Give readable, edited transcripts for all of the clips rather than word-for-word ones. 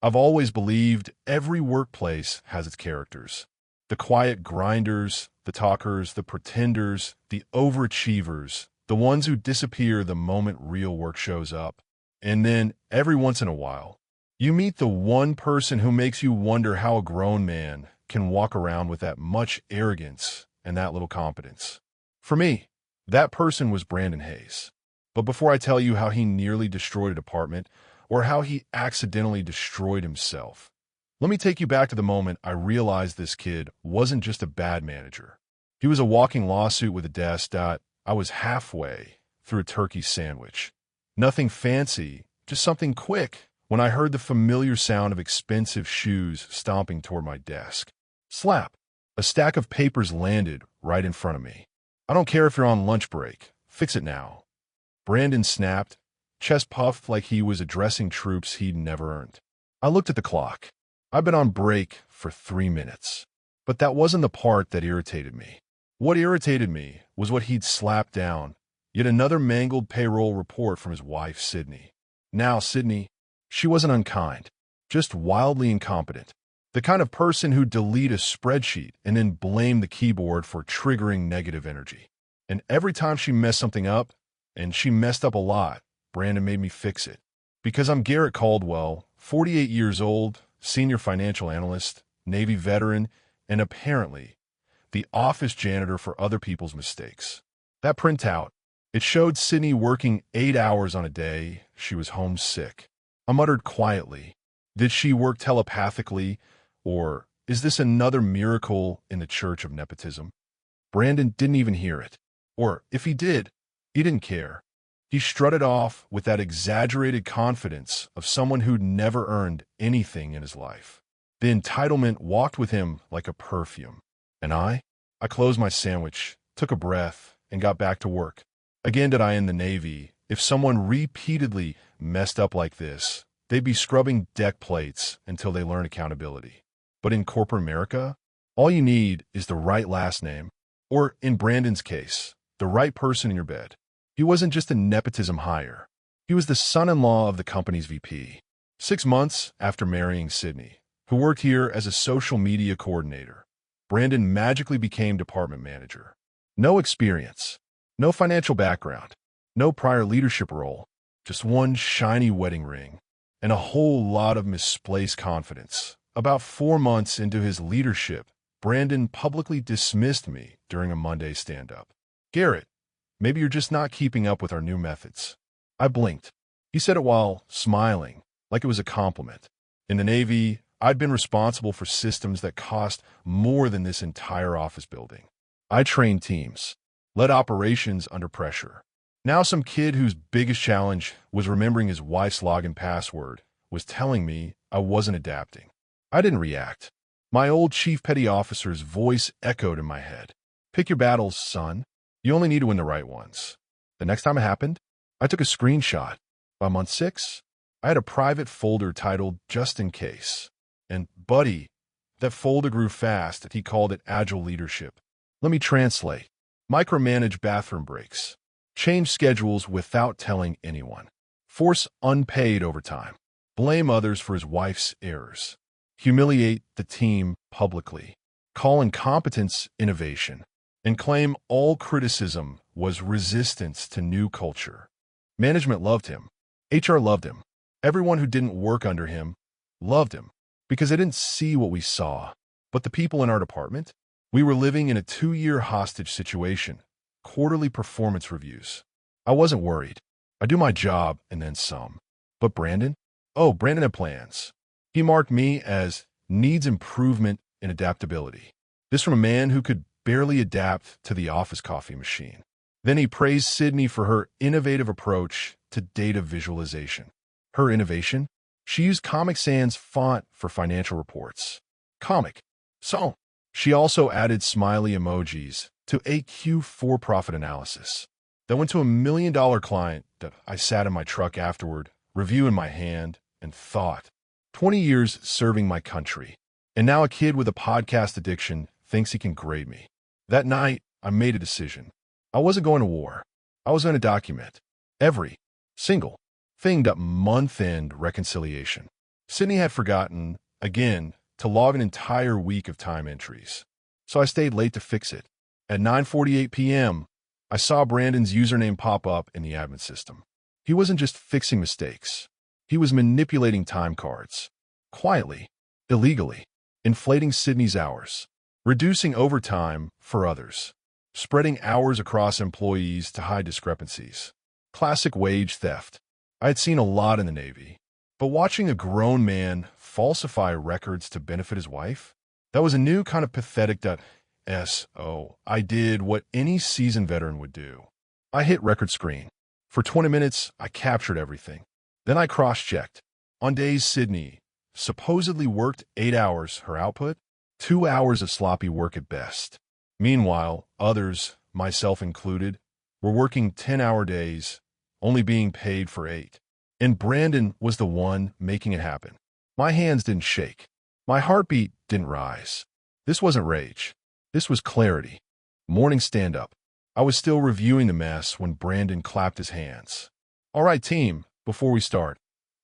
I've always believed every workplace has its characters. The quiet grinders, the talkers, the pretenders, the overachievers, the ones who disappear the moment real work shows up. And then, every once in a while, you meet the one person who makes you wonder how a grown man can walk around with that much arrogance and that little competence. For me, that person was Brandon Hayes. But before I tell you how he nearly destroyed a department or how he accidentally destroyed himself, let me take you back to the moment I realized this kid wasn't just a bad manager. He was a walking lawsuit with a desk that I was halfway through a turkey sandwich. Nothing fancy, just something quick when I heard the familiar sound of expensive shoes stomping toward my desk. Slap! A stack of papers landed right in front of me. I don't care if you're on lunch break. Fix it now. Brandon snapped, chest puffed like he was addressing troops he'd never earned. I looked at the clock. I'd been on break for 3 minutes. But that wasn't the part that irritated me. What irritated me was what he'd slapped down. Yet another mangled payroll report from his wife, Sydney. Now, Sydney, she wasn't unkind, just wildly incompetent. The kind of person who'd delete a spreadsheet and then blame the keyboard for triggering negative energy. And every time she messed something up, and she messed up a lot, Brandon made me fix it. Because I'm Garrett Caldwell, 48 years old, senior financial analyst, Navy veteran, and apparently the office janitor for other people's mistakes. That printout, it showed Sydney working 8 hours on a day. She was homesick. I muttered quietly, did she work telepathically, or is this another miracle in the church of nepotism? Brandon didn't even hear it. Or if he did, he didn't care. He strutted off with that exaggerated confidence of someone who'd never earned anything in his life. The entitlement walked with him like a perfume. And I closed my sandwich, took a breath, and got back to work. Again did I in the Navy. If someone repeatedly messed up like this, they'd be scrubbing deck plates until they learn accountability. But in corporate America, all you need is the right last name, or in Brandon's case, the right person in your bed. He wasn't just a nepotism hire. He was the son-in-law of the company's VP. 6 months after marrying Sydney, who worked here as a social media coordinator, Brandon magically became department manager. No experience, no financial background, no prior leadership role, just one shiny wedding ring, and a whole lot of misplaced confidence. About 4 months into his leadership, Brandon publicly dismissed me during a Monday stand-up. Garrett, maybe you're just not keeping up with our new methods. I blinked. He said it while smiling, like it was a compliment. In the Navy, I'd been responsible for systems that cost more than this entire office building. I trained teams, led operations under pressure. Now some kid whose biggest challenge was remembering his wife's login password was telling me I wasn't adapting. I didn't react. My old chief petty officer's voice echoed in my head. Pick your battles, son. You only need to win the right ones. The next time it happened, I took a screenshot. By month 6, I had a private folder titled Just in Case. And, buddy, that folder grew fast and he called it Agile Leadership. Let me translate. Micromanage bathroom breaks. Change schedules without telling anyone. Force unpaid overtime. Blame others for his wife's errors. Humiliate the team publicly. Call incompetence innovation. And claim all criticism was resistance to new culture. Management loved him. HR loved him. Everyone who didn't work under him loved him. Because they didn't see what we saw. But the people in our department, we were living in a 2-year hostage situation. Quarterly performance reviews. I wasn't worried. I do my job and then some. But Brandon? Oh, Brandon had plans. He marked me as needs improvement in adaptability. This from a man who could barely adapt to the office coffee machine. Then he praised Sydney for her innovative approach to data visualization. Her innovation? She used Comic Sans font for financial reports. Comic. So, she also added smiley emojis to AQ for-profit analysis. That went to $1 million client that I sat in my truck afterward, review in my hand, and thought. 20 years serving my country. And now a kid with a podcast addiction thinks he can grade me. That night, I made a decision. I wasn't going to war. I was going to document every single thing that month-end reconciliation. Sydney had forgotten, again, to log an entire week of time entries. So I stayed late to fix it. At 9:48 p.m., I saw Brandon's username pop up in the admin system. He wasn't just fixing mistakes. He was manipulating time cards. Quietly, illegally, inflating Sydney's hours, reducing overtime for others, spreading hours across employees to hide discrepancies. Classic wage theft. I had seen a lot in the Navy, but watching a grown man falsify records to benefit his wife, that was a new kind of pathetic. I did what any seasoned veteran would do. I hit record screen. For 20 minutes, I captured everything. Then I cross-checked. On days Sydney supposedly worked 8 hours, her output, 2 hours of sloppy work at best. Meanwhile, others, myself included, were working 10-hour days, only being paid for 8. And Brandon was the one making it happen. My hands didn't shake. My heartbeat didn't rise. This wasn't rage. This was clarity. Morning stand-up. I was still reviewing the mess when Brandon clapped his hands. All right, team, before we start,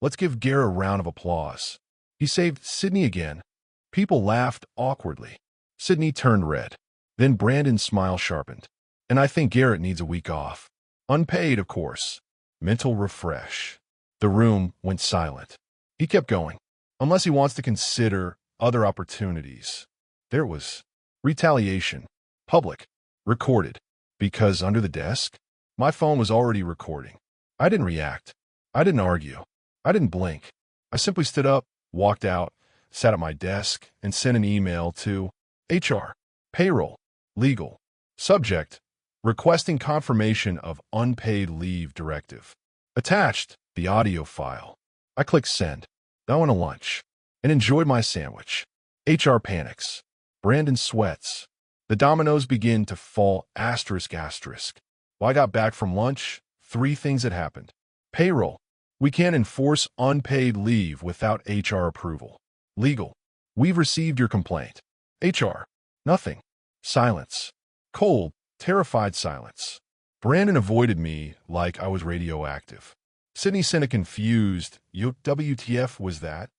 let's give Garrett a round of applause. He saved Sydney again. People laughed awkwardly. Sydney turned red. Then Brandon's smile sharpened. And I think Garrett needs a week off. Unpaid, of course. Mental refresh. The room went silent. He kept going. Unless he wants to consider other opportunities. There was retaliation. Public. Recorded. Because under the desk, my phone was already recording. I didn't react. I didn't argue. I didn't blink. I simply stood up, walked out, sat at my desk, and sent an email to HR, payroll, legal. Subject, requesting confirmation of unpaid leave directive. Attached, the audio file. I clicked send. Then I went to lunch and enjoyed my sandwich. HR panics. Brandon sweats. The dominoes begin to fall ***. While I got back from lunch, 3 things had happened. Payroll. We can't enforce unpaid leave without HR approval. Legal. We've received your complaint. HR. Nothing. Silence. Cold, terrified silence. Brandon avoided me like I was radioactive. Sydney sent a confused, WTF was that?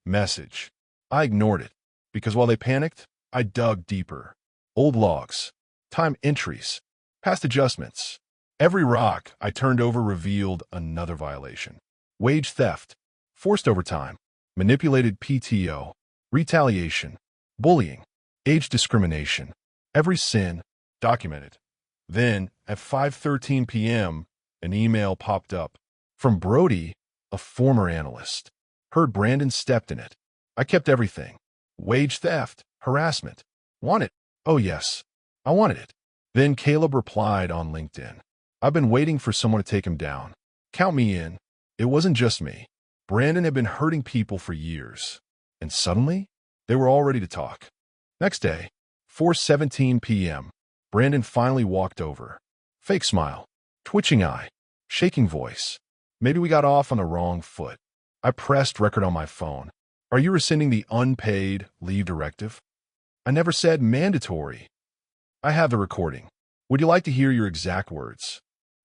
Message. I ignored it, because while they panicked, I dug deeper. Old logs, time entries, past adjustments. Every rock I turned over revealed another violation. Wage theft, forced overtime, manipulated PTO, retaliation, bullying, age discrimination. Every sin documented. Then, at 5:13 p.m., an email popped up. From Brody, a former analyst. Heard Brandon stepped in it. I kept everything. Wage theft, harassment. Want it? Oh yes, I wanted it. Then Caleb replied on LinkedIn. I've been waiting for someone to take him down. Count me in. It wasn't just me. Brandon had been hurting people for years. And suddenly, they were all ready to talk. Next day, 4:17 p.m., Brandon finally walked over. Fake smile, twitching eye, shaking voice. Maybe we got off on the wrong foot. I pressed record on my phone. Are you rescinding the unpaid leave directive? I never said mandatory. I have the recording. Would you like to hear your exact words?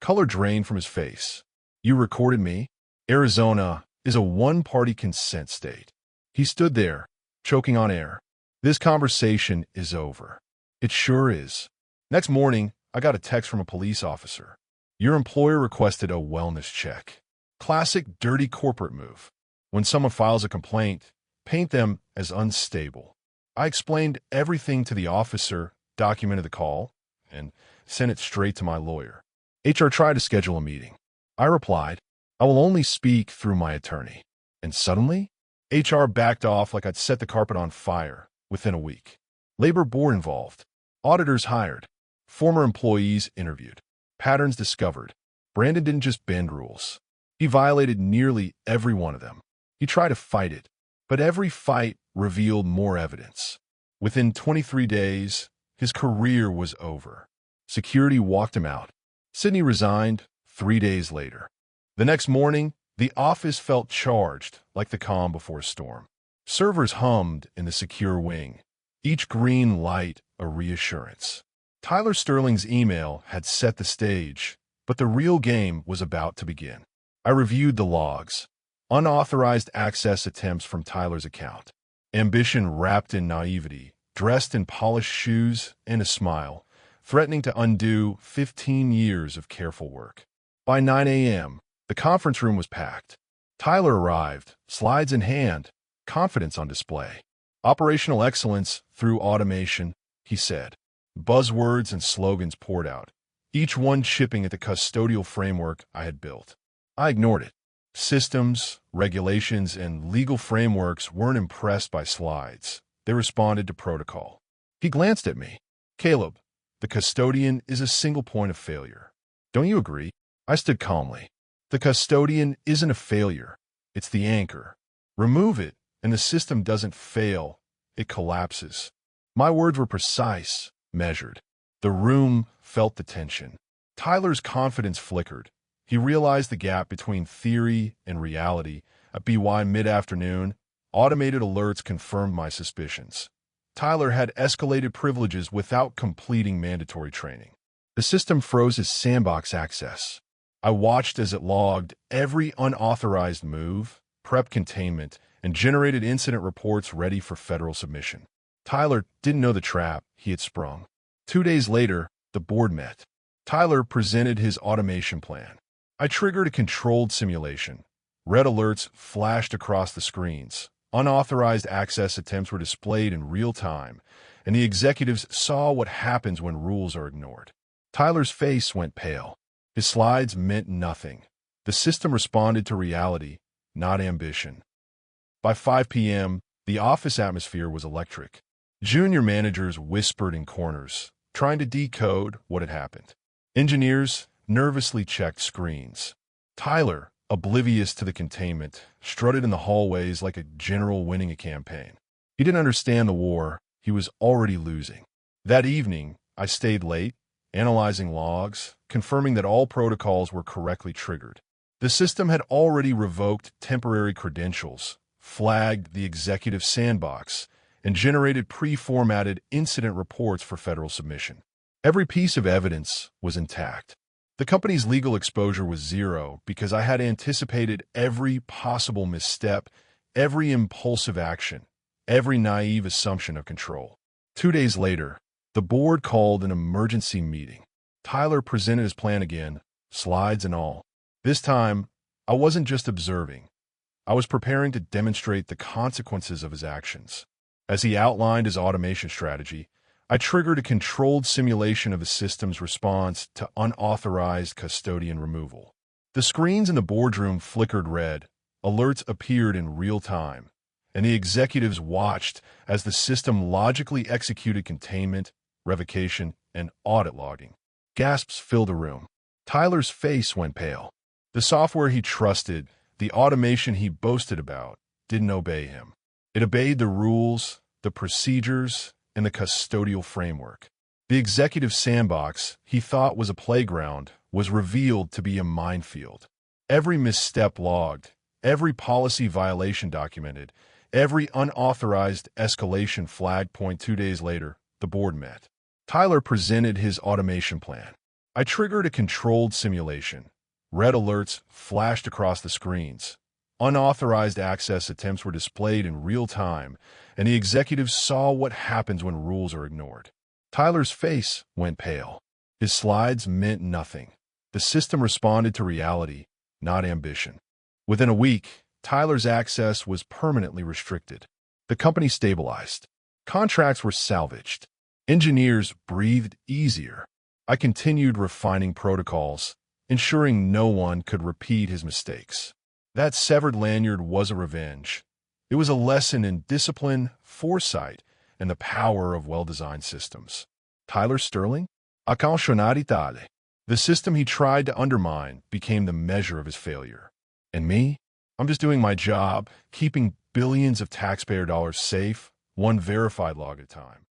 Color drained from his face. You recorded me? Arizona is a one-party consent state. He stood there, choking on air. This conversation is over. It sure is. Next morning, I got a text from a police officer. Your employer requested a wellness check. Classic dirty corporate move. When someone files a complaint, paint them as unstable. I explained everything to the officer, documented the call, and sent it straight to my lawyer. HR tried to schedule a meeting. I replied, I will only speak through my attorney. And suddenly, HR backed off like I'd set the carpet on fire within a week. Labor board involved. Auditors hired. Former employees interviewed. Patterns discovered. Brandon didn't just bend rules. He violated nearly every one of them. He tried to fight it, but every fight revealed more evidence. Within 23 days, his career was over. Security walked him out. Sydney resigned 3 days later. The next morning, the office felt charged like the calm before a storm. Servers hummed in the secure wing, each green light a reassurance. Tyler Sterling's email had set the stage, but the real game was about to begin. I reviewed the logs. Unauthorized access attempts from Tyler's account. Ambition wrapped in naivety, dressed in polished shoes and a smile, threatening to undo 15 years of careful work. By 9 a.m., the conference room was packed. Tyler arrived, slides in hand, confidence on display. Operational excellence through automation, he said. Buzzwords and slogans poured out, each one chipping at the custodial framework I had built. I ignored it. Systems, regulations, and legal frameworks weren't impressed by slides. They responded to protocol. He glanced at me. Caleb, the custodian is a single point of failure. Don't you agree? I stood calmly. The custodian isn't a failure. It's the anchor. Remove it, and the system doesn't fail. It collapses. My words were precise, measured. The room felt the tension. Tyler's confidence flickered. He realized the gap between theory and reality. At BY mid-afternoon, automated alerts confirmed my suspicions. Tyler had escalated privileges without completing mandatory training. The system froze his sandbox access. I watched as it logged every unauthorized move, prepped containment, and generated incident reports ready for federal submission. Tyler didn't know the trap he had sprung. 2 days later, the board met. Tyler presented his automation plan. I triggered a controlled simulation. Red alerts flashed across the screens. Unauthorized access attempts were displayed in real time, and the executives saw what happens when rules are ignored. Tyler's face went pale. His slides meant nothing. The system responded to reality, not ambition. By 5 p.m., the office atmosphere was electric. Junior managers whispered in corners, trying to decode what had happened. Engineers nervously checked screens. Tyler, oblivious to the containment, strutted in the hallways like a general winning a campaign. He didn't understand the war. He was already losing. That evening, I stayed late, analyzing logs, confirming that all protocols were correctly triggered. The system had already revoked temporary credentials, flagged the executive sandbox, and generated pre-formatted incident reports for federal submission. Every piece of evidence was intact. The company's legal exposure was zero because I had anticipated every possible misstep, every impulsive action, every naive assumption of control. 2 days later, the board called an emergency meeting. Tyler presented his plan again, slides and all. This time, I wasn't just observing. I was preparing to demonstrate the consequences of his actions. As he outlined his automation strategy, I triggered a controlled simulation of the system's response to unauthorized custodian removal. The screens in the boardroom flickered red, alerts appeared in real time, and the executives watched as the system logically executed containment, revocation, and audit logging. Gasps filled the room. Tyler's face went pale. The software he trusted, the automation he boasted about, didn't obey him. It obeyed the rules, the procedures, and the custodial framework. The executive sandbox he thought was a playground was revealed to be a minefield. Every misstep logged, every policy violation documented, every unauthorized escalation flagged. 2 days later, the board met. Tyler presented his automation plan. I triggered a controlled simulation. Red alerts flashed across the screens. Unauthorized access attempts were displayed in real time, and the executives saw what happens when rules are ignored. Tyler's face went pale. His slides meant nothing. The system responded to reality, not ambition. Within a week, Tyler's access was permanently restricted. The company stabilized. Contracts were salvaged. Engineers breathed easier. I continued refining protocols, ensuring no one could repeat his mistakes. That severed lanyard was a revenge. It was a lesson in discipline, foresight, and the power of well-designed systems. Tyler Sterling? Accountabilità. The system he tried to undermine became the measure of his failure. And me? I'm just doing my job, keeping billions of taxpayer dollars safe, one verified log at a time.